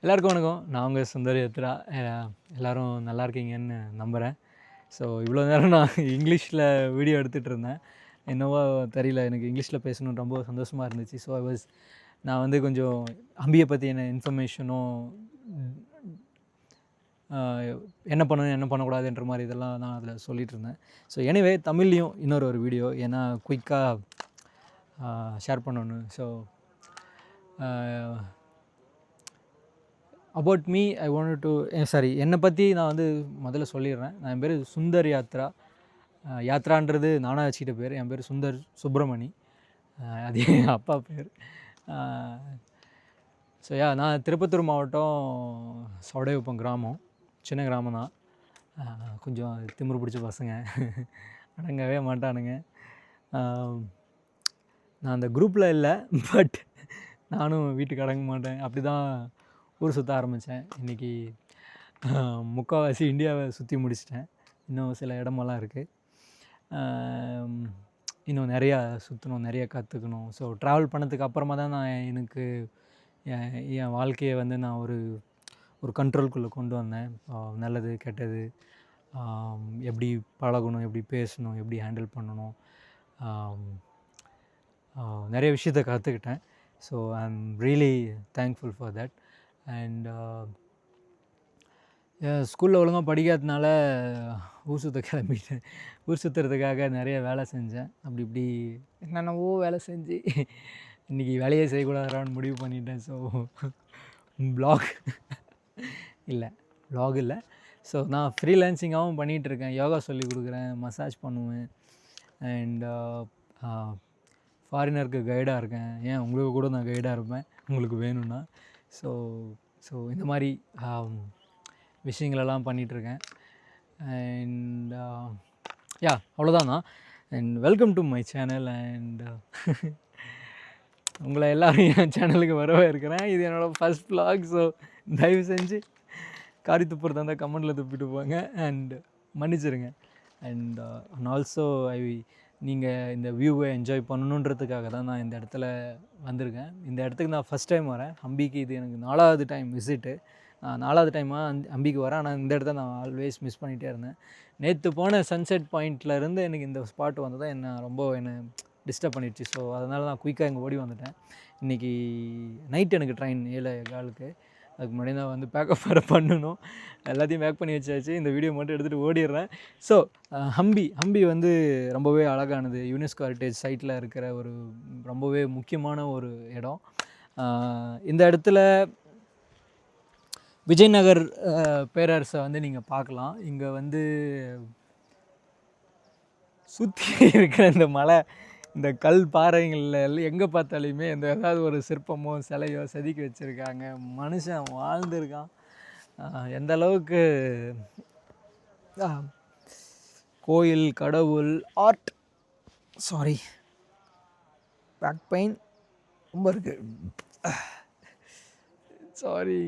எல்லாருக்கும் வணக்கம். நான் உங்கள் சுந்தர் யாத்ரா. எல்லோரும் நல்லா இருக்கீங்கன்னு நம்புகிறேன். ஸோ இவ்வளோ நேரம் நான் இங்கிலீஷில் வீடியோ எடுத்துகிட்டு இருந்தேன். என்னவோ தெரியல, எனக்கு இங்கிலீஷில் பேசணுன்னு ரொம்ப சந்தோஷமாக இருந்துச்சு. ஸோ நான் வந்து கொஞ்சம் அம்பியை பற்றின இன்ஃபர்மேஷனும் என்ன பண்ணணும் என்ன பண்ணக்கூடாதுன்ற மாதிரி இதெல்லாம் நான் அதில் சொல்லிகிட்டு இருந்தேன். ஸோ எனிவே தமிழ்லேயும் இன்னொரு வீடியோ ஏன்னா குயிக்காக ஷேர் பண்ணணும். So about me I want to என்னை பற்றி நான் வந்து முதல்ல சொல்லிடுறேன். என் பேர் சுந்தர் யாத்ரா. யாத்ரான்றது நானாக வச்சுக்கிட்ட பேர். என் பேர் சுந்தர் சுப்பிரமணி. அது என் அப்பா பேர். ஸோ நான் திருப்பத்தூர் மாவட்டம் சவுடையப்பம் கிராமம். சின்ன கிராமம் தான். கொஞ்சம் திமிரு பிடிச்ச பசங்க அடங்கவே மாட்டானுங்க. நான் அந்த குரூப்பில் இல்லை, பட் நானும் வீட்டுக்கு அடங்க மாட்டேன். அப்படி தான் ஊர் சுற்ற ஆரம்பித்தேன். இன்றைக்கி முக்கால்வாசி இந்தியாவை சுற்றி முடிச்சிட்டேன். இன்னும் சில இடமெல்லாம் இருக்குது. இன்னும் நிறையா சுற்றணும், நிறைய கற்றுக்கணும். ஸோ ட்ராவல் பண்ணதுக்கு அப்புறமா தான் நான் எனக்கு என் வாழ்க்கையை வந்து நான் ஒரு கண்ட்ரோல்குள்ளே கொண்டு வந்தேன். நல்லது கெட்டது, எப்படி பழகணும், எப்படி பேசணும், எப்படி ஹேண்டில் பண்ணணும், நிறைய விஷயத்தை கற்றுக்கிட்டேன். So I am really thankful for that. And ஸ்கூலில் ஒழுங்காக படிக்காததுனால ஊர் சுற்ற கிளம்பிட்டேன். ஊர் சுற்றுறதுக்காக நிறைய வேலை செஞ்சேன். அப்படி இப்படி என்னென்னவோ வேலை செஞ்சு இன்றைக்கி வேலையே செய்யக்கூடாதான்னு முடிவு பண்ணிட்டேன். ஸோ ப்ளாக் இல்லை. ஸோ நான் ஃப்ரீலான்சிங்காகவும் பண்ணிகிட்ருக்கேன். யோகா சொல்லிக் கொடுக்குறேன், மசாஜ் பண்ணுவேன். அண்ட் ஃபாரினருக்கு கைடாக இருக்கேன். உங்களுக்கு கூட நான் கைடாக இருப்பேன் உங்களுக்கு வேணும்னா. ஸோ இந்த மாதிரி விஷயங்களெல்லாம் பண்ணிகிட்ருக்கேன். அண்ட் அவ்வளோதான் தான். And welcome to my channel. And உங்களை எல்லோரும் என் சேனலுக்கு வரவே இருக்கிறேன். இது என்னோடய ஃபஸ்ட் vlog. ஸோ தயவு செஞ்சு காரி துப்புறதா இருந்தால் கமெண்டில் துப்பிட்டு போங்க அண்ட் மன்னிச்சிருங்க. அண்ட் ஆல்சோ நீங்கள் இந்த வியூவை என்ஜாய் பண்ணணுன்றதுக்காக தான் நான் இந்த இடத்துல வந்திருக்கேன். இந்த இடத்துக்கு நான் ஃபஸ்ட் டைம் வரேன். அம்பிக்கு இது எனக்கு 4வது டைம் விசிட்டு. நான் 4வது டைமாக அம்பிக்கு வரேன். ஆனால் இந்த இடத்த நான் ஆல்வேஸ் மிஸ் பண்ணிகிட்டே இருந்தேன். நேற்று போன சன்செட் பாயிண்ட்லேருந்து எனக்கு இந்த ஸ்பாட் வந்து தான் என்னை டிஸ்டர்ப் பண்ணிடுச்சு. ஸோ அதனால் நான் குயிக்காக இங்கே ஓடி வந்துட்டேன். இன்றைக்கி நைட் எனக்கு ட்ரெயின் 7:15. அதுக்கு முன்னாடி நான் வந்து பேக்கப் வேறு பண்ணணும். எல்லாத்தையும் பேக் பண்ணி வச்சாச்சு. இந்த வீடியோ மட்டும் எடுத்துகிட்டு ஓடிடுறேன். ஸோ ஹம்பி வந்து ரொம்பவே அழகானது. யுனெஸ்கோ ஹெரிட்டேஜ் சைட்டில் இருக்கிற ஒரு ரொம்பவே முக்கியமான ஒரு இடம். இந்த இடத்துல விஜயநகர் பேரரசை வந்து நீங்கள் பார்க்கலாம். இங்கே வந்து சுற்றி இருக்கிற இந்த மலை, இந்த கல் பாறைகளில் எங்கே பார்த்தாலுமே இந்த ஏதாவது ஒரு சிற்பமோ சிலையோ செதுக்கி வச்சுருக்காங்க. மனுஷன் வாழ்ந்துருக்கான். எந்த அளவுக்கு கோயில், கடவுள், ஆர்ட், பேக் பெயின் ரொம்ப இருக்குது. சாரி.